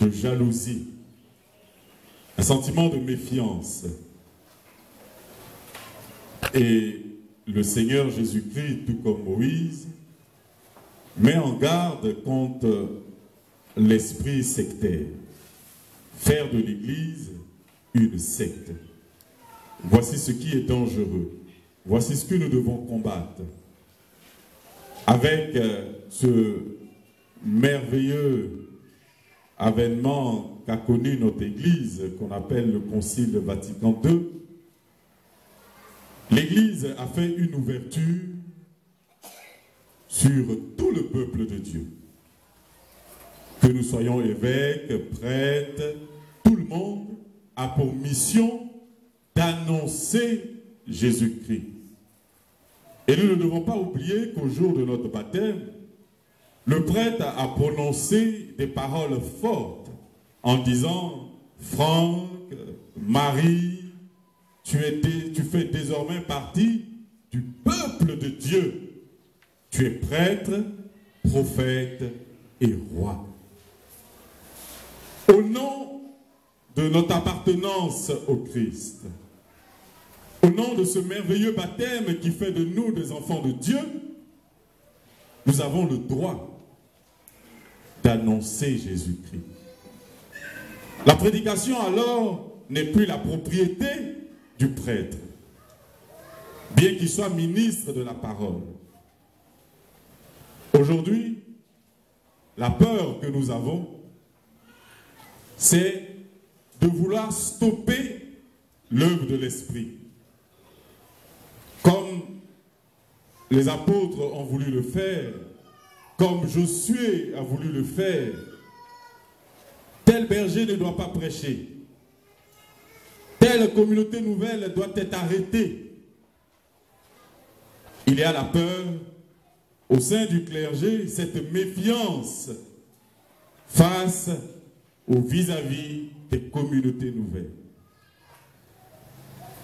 de jalousie, un sentiment de méfiance. Et le Seigneur Jésus-Christ, tout comme Moïse, met en garde contre l'esprit sectaire, faire de l'Église une secte. Voici ce qui est dangereux. Voici ce que nous devons combattre. Avec ce merveilleux avènement qu'a connu notre Église, qu'on appelle le Concile Vatican II, l'Église a fait une ouverture sur tout le peuple de Dieu. Que nous soyons évêques, prêtres, tout le monde a pour mission d'annoncer Jésus-Christ. Et nous ne devons pas oublier qu'au jour de notre baptême, le prêtre a prononcé des paroles fortes en disant « Franck, Marie, tu fais désormais partie du peuple de Dieu. Tu es prêtre, prophète et roi. » Au nom de notre appartenance au Christ, au nom de ce merveilleux baptême qui fait de nous des enfants de Dieu, nous avons le droit d'annoncer Jésus-Christ. La prédication alors n'est plus la propriété du prêtre, bien qu'il soit ministre de la parole. Aujourd'hui, la peur que nous avons, c'est de vouloir stopper l'œuvre de l'Esprit. Comme les apôtres ont voulu le faire, comme Josué a voulu le faire. Tel berger ne doit pas prêcher. Telle communauté nouvelle doit être arrêtée. Il y a la peur au sein du clergé, cette méfiance face au vis-à-vis des communautés nouvelles.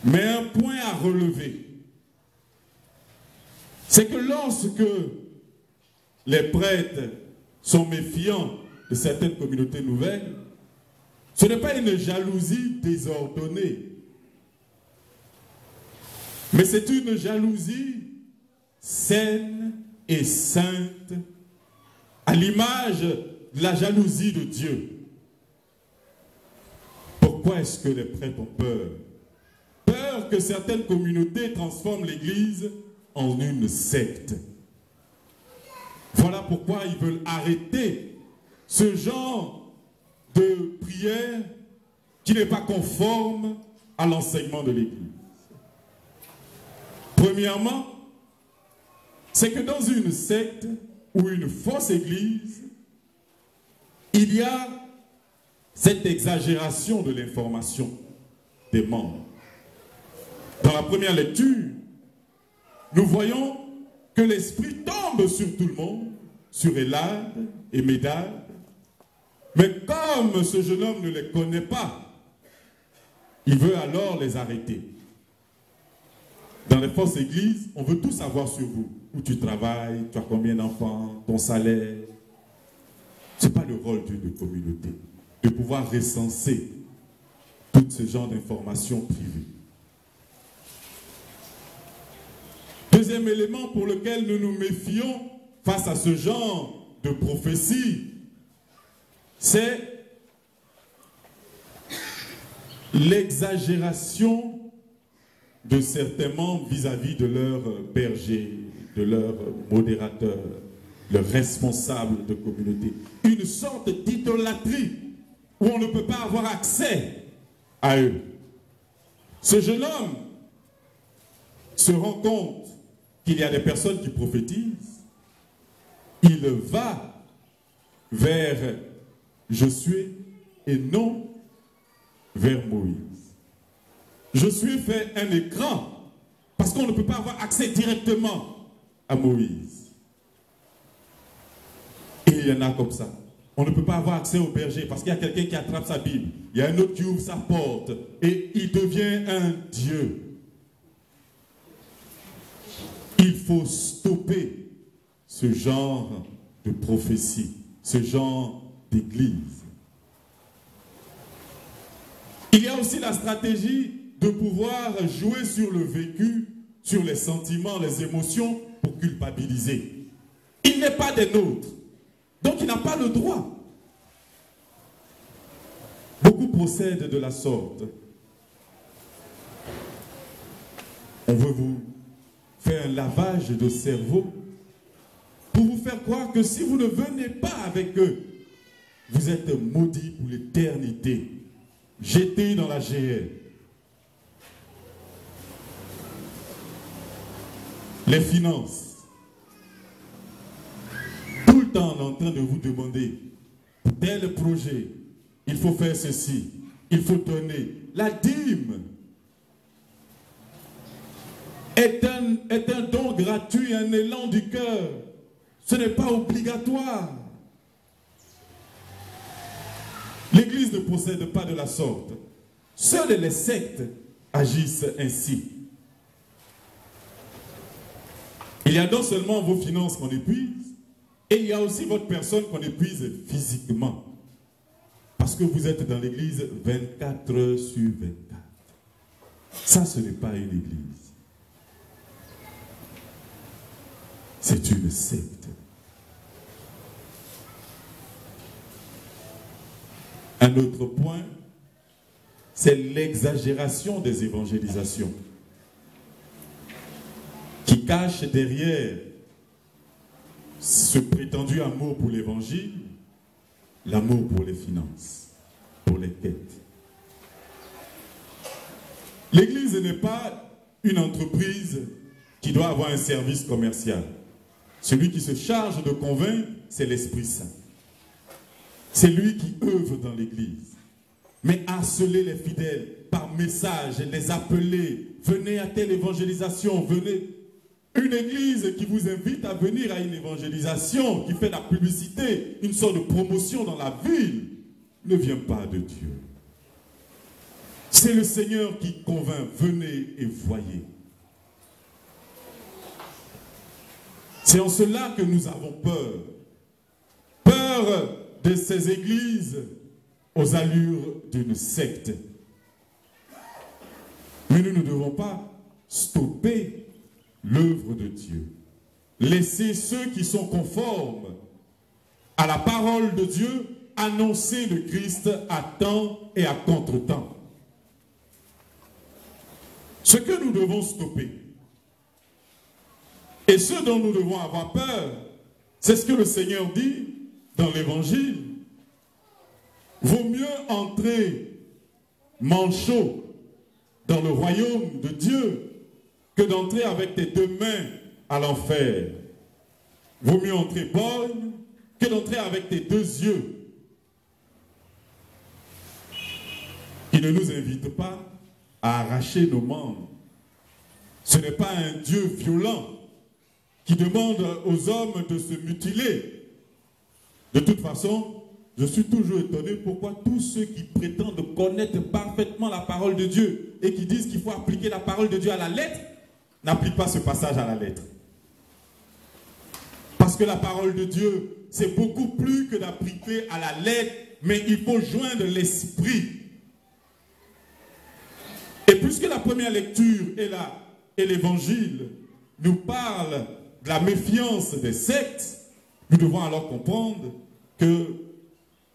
Mais un point à relever, c'est que lorsque les prêtres sont méfiants de certaines communautés nouvelles, ce n'est pas une jalousie désordonnée, mais c'est une jalousie saine et sainte, à l'image de la jalousie de Dieu. Pourquoi est-ce que les prêtres ont peur? Peur que certaines communautés transforment l'Église en une secte. Voilà pourquoi ils veulent arrêter ce genre de prière qui n'est pas conforme à l'enseignement de l'Église. Premièrement, c'est que dans une secte ou une fausse Église, il y a cette exagération de l'information des membres. Dans la première lecture, nous voyons que l'Esprit tombe sur tout le monde, sur Élade et Médade. Mais comme ce jeune homme ne les connaît pas, il veut alors les arrêter. Dans les fausses églises, on veut tout savoir sur vous. Où tu travailles, tu as combien d'enfants, ton salaire. Ce n'est pas le rôle d'une communauté de pouvoir recenser tout ce genre d'informations privées. Deuxième élément pour lequel nous nous méfions face à ce genre de prophétie, c'est l'exagération de certains membres vis-à-vis de leurs bergers, de leurs modérateurs, leurs responsables de communauté. Une sorte d'idolâtrie où on ne peut pas avoir accès à eux. Ce jeune homme se rend compte qu'il y a des personnes qui prophétisent. Il va vers Josué et non vers Moïse. Josué fait un écran parce qu'on ne peut pas avoir accès directement à Moïse. Et il y en a comme ça. On ne peut pas avoir accès au berger parce qu'il y a quelqu'un qui attrape sa Bible. Il y a un autre qui ouvre sa porte et il devient un Dieu. Il faut stopper ce genre de prophétie, ce genre d'église. Il y a aussi la stratégie de pouvoir jouer sur le vécu, sur les sentiments, les émotions pour culpabiliser. Il n'est pas des nôtres, donc il n'a pas le droit. Beaucoup procèdent de la sorte. On veut vous faire un lavage de cerveau pour vous faire croire que si vous ne venez pas avec eux, vous êtes maudits pour l'éternité, jetés dans la géhenne. Les finances. Tout le temps, on est en train de vous demander, pour tel projet, il faut faire ceci, il faut donner. La dîme est un don gratuit, un élan du cœur. Ce n'est pas obligatoire. L'Église ne procède pas de la sorte. Seules les sectes agissent ainsi. Il y a non seulement vos finances qu'on épuise, et il y a aussi votre personne qu'on épuise physiquement. Parce que vous êtes dans l'église 24 heures sur 24. Ça, ce n'est pas une église. C'est une secte. Un autre point, c'est l'exagération des évangélisations qui cache derrière ce prétendu amour pour l'évangile, l'amour pour les finances, pour les quêtes. L'Église n'est pas une entreprise qui doit avoir un service commercial. Celui qui se charge de convaincre, c'est l'Esprit Saint. C'est lui qui œuvre dans l'Église. Mais harceler les fidèles par message, les appeler, venez à telle évangélisation, venez. Une église qui vous invite à venir à une évangélisation, qui fait de la publicité, une sorte de promotion dans la ville, ne vient pas de Dieu. C'est le Seigneur qui convainc, venez et voyez. C'est en cela que nous avons peur. Peur de ces églises aux allures d'une secte. Mais nous ne devons pas stopper l'œuvre de Dieu. Laissez ceux qui sont conformes à la parole de Dieu annoncer le Christ à temps et à contre-temps. Ce que nous devons stopper et ce dont nous devons avoir peur, c'est ce que le Seigneur dit dans l'Évangile. Vaut mieux entrer manchot dans le royaume de Dieu que d'entrer avec tes deux mains à l'enfer. Vaut mieux entrer borgne que d'entrer avec tes deux yeux. Il ne nous invite pas à arracher nos membres. Ce n'est pas un Dieu violent qui demande aux hommes de se mutiler. De toute façon, je suis toujours étonné pourquoi tous ceux qui prétendent connaître parfaitement la parole de Dieu et qui disent qu'il faut appliquer la parole de Dieu à la lettre, n'appliquent pas ce passage à la lettre. Parce que la parole de Dieu, c'est beaucoup plus que d'appliquer à la lettre, mais il faut joindre l'esprit. Et puisque la première lecture et l'évangile nous parle de la méfiance des sectes, nous devons alors comprendre que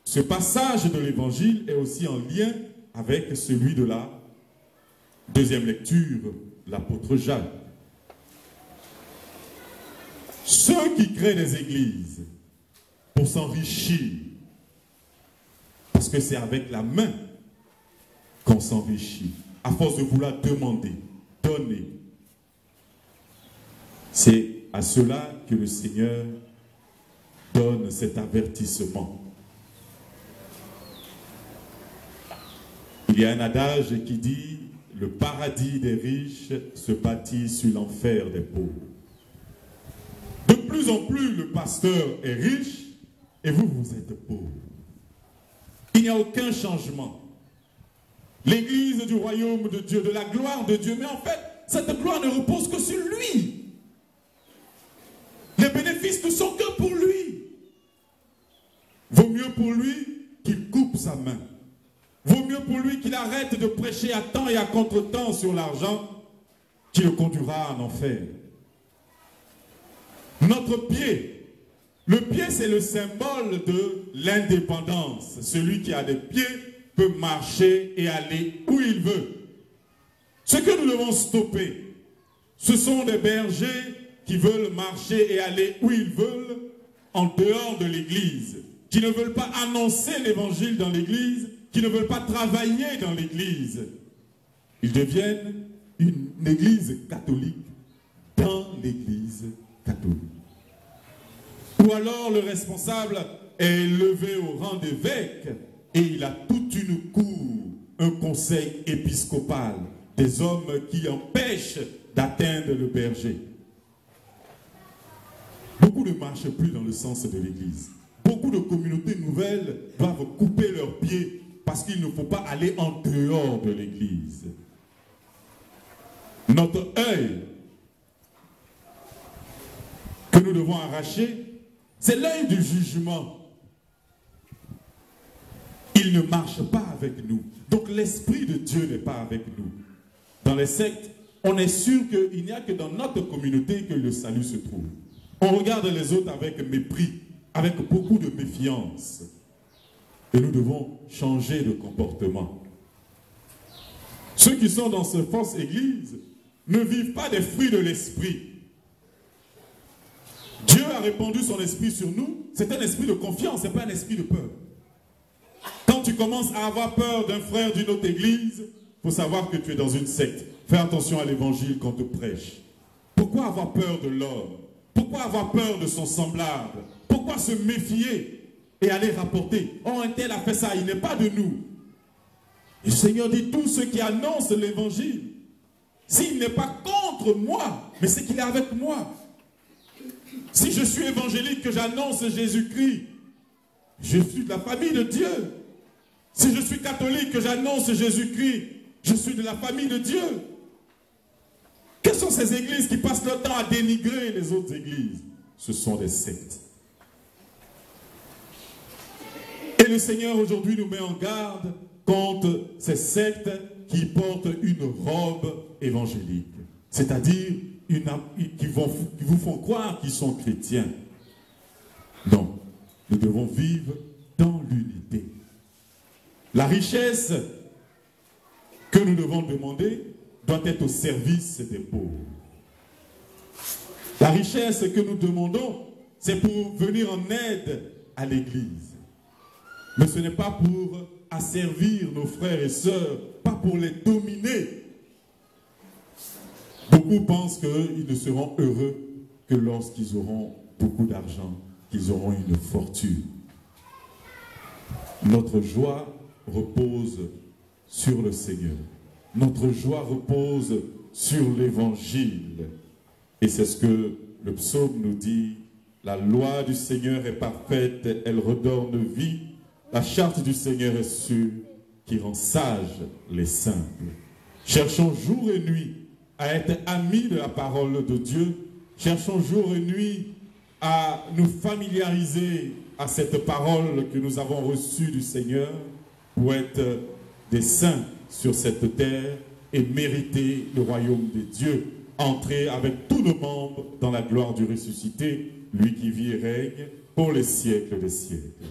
ce passage de l'évangile est aussi en lien avec celui de la deuxième lecture, l'apôtre Jacques. Ceux qui créent des églises pour s'enrichir, parce que c'est avec la main qu'on s'enrichit, à force de vouloir demander, donner, c'est à cela que le Seigneur donne cet avertissement. Il y a un adage qui dit « Le paradis des riches se bâtit sur l'enfer des pauvres ». De plus en plus, le pasteur est riche et vous, vous êtes pauvre. Il n'y a aucun changement. L'église du royaume de Dieu, de la gloire de Dieu, mais en fait, cette gloire ne repose que sur lui. Les bénéfices ne sont que pour lui. Vaut mieux pour lui qu'il coupe sa main Vaut mieux pour lui qu'il arrête de prêcher à temps et à contre-temps sur l'argent, qui le conduira en enfer. Notre pied, le pied c'est le symbole de l'indépendance. Celui qui a des pieds peut marcher et aller où il veut. Ce que nous devons stopper, ce sont des bergers qui veulent marcher et aller où ils veulent en dehors de l'église, qui ne veulent pas annoncer l'évangile dans l'église, qui ne veulent pas travailler dans l'église. Ils deviennent une église catholique dans l'église catholique. Ou alors le responsable est élevé au rang d'évêque et il a toute une cour, un conseil épiscopal, des hommes qui empêchent d'atteindre le berger. Beaucoup ne marchent plus dans le sens de l'église. Beaucoup de communautés nouvelles doivent couper leurs pieds parce qu'il ne faut pas aller en dehors de l'église. Notre œil que nous devons arracher, c'est l'œil du jugement. Il ne marche pas avec nous. Donc l'Esprit de Dieu n'est pas avec nous. Dans les sectes, on est sûr qu'il n'y a que dans notre communauté que le salut se trouve. On regarde les autres avec mépris, avec beaucoup de méfiance. Et nous devons changer de comportement. Ceux qui sont dans cette fausse église ne vivent pas des fruits de l'esprit. Dieu a répandu son esprit sur nous. C'est un esprit de confiance, ce n'est pas un esprit de peur. Quand tu commences à avoir peur d'un frère d'une autre église, il faut savoir que tu es dans une secte. Fais attention à l'évangile qu'on te prêche. Pourquoi avoir peur de l'homme? Pourquoi avoir peur de son semblable? Pourquoi se méfier et aller rapporter? Oh, un tel a fait ça, il n'est pas de nous. Et le Seigneur dit, tous ceux qui annoncent l'évangile, s'il n'est pas contre moi, mais c'est qu'il est avec moi. Si je suis évangélique, que j'annonce Jésus-Christ, je suis de la famille de Dieu. Si je suis catholique, que j'annonce Jésus-Christ, je suis de la famille de Dieu. Quelles sont ces églises qui passent leur temps à dénigrer les autres églises? Ce sont des sectes. Et le Seigneur aujourd'hui nous met en garde contre ces sectes qui portent une robe évangélique. C'est-à-dire qui vous font croire qu'ils sont chrétiens. Non, nous devons vivre dans l'unité. La richesse que nous devons demander doit être au service des pauvres. La richesse que nous demandons, c'est pour venir en aide à l'Église. Mais ce n'est pas pour asservir nos frères et sœurs, pas pour les dominer. Beaucoup pensent qu'ils ne seront heureux que lorsqu'ils auront beaucoup d'argent, qu'ils auront une fortune. Notre joie repose sur le Seigneur. Notre joie repose sur l'Évangile. Et c'est ce que le psaume nous dit. La loi du Seigneur est parfaite, elle redonne vie. La charte du Seigneur est sûre, qui rend sages les simples. Cherchons jour et nuit à être amis de la parole de Dieu. Cherchons jour et nuit à nous familiariser à cette parole que nous avons reçue du Seigneur pour être des saints sur cette terre et mériter le royaume de Dieu, entrer avec tous nos membres dans la gloire du ressuscité, lui qui vit et règne pour les siècles des siècles.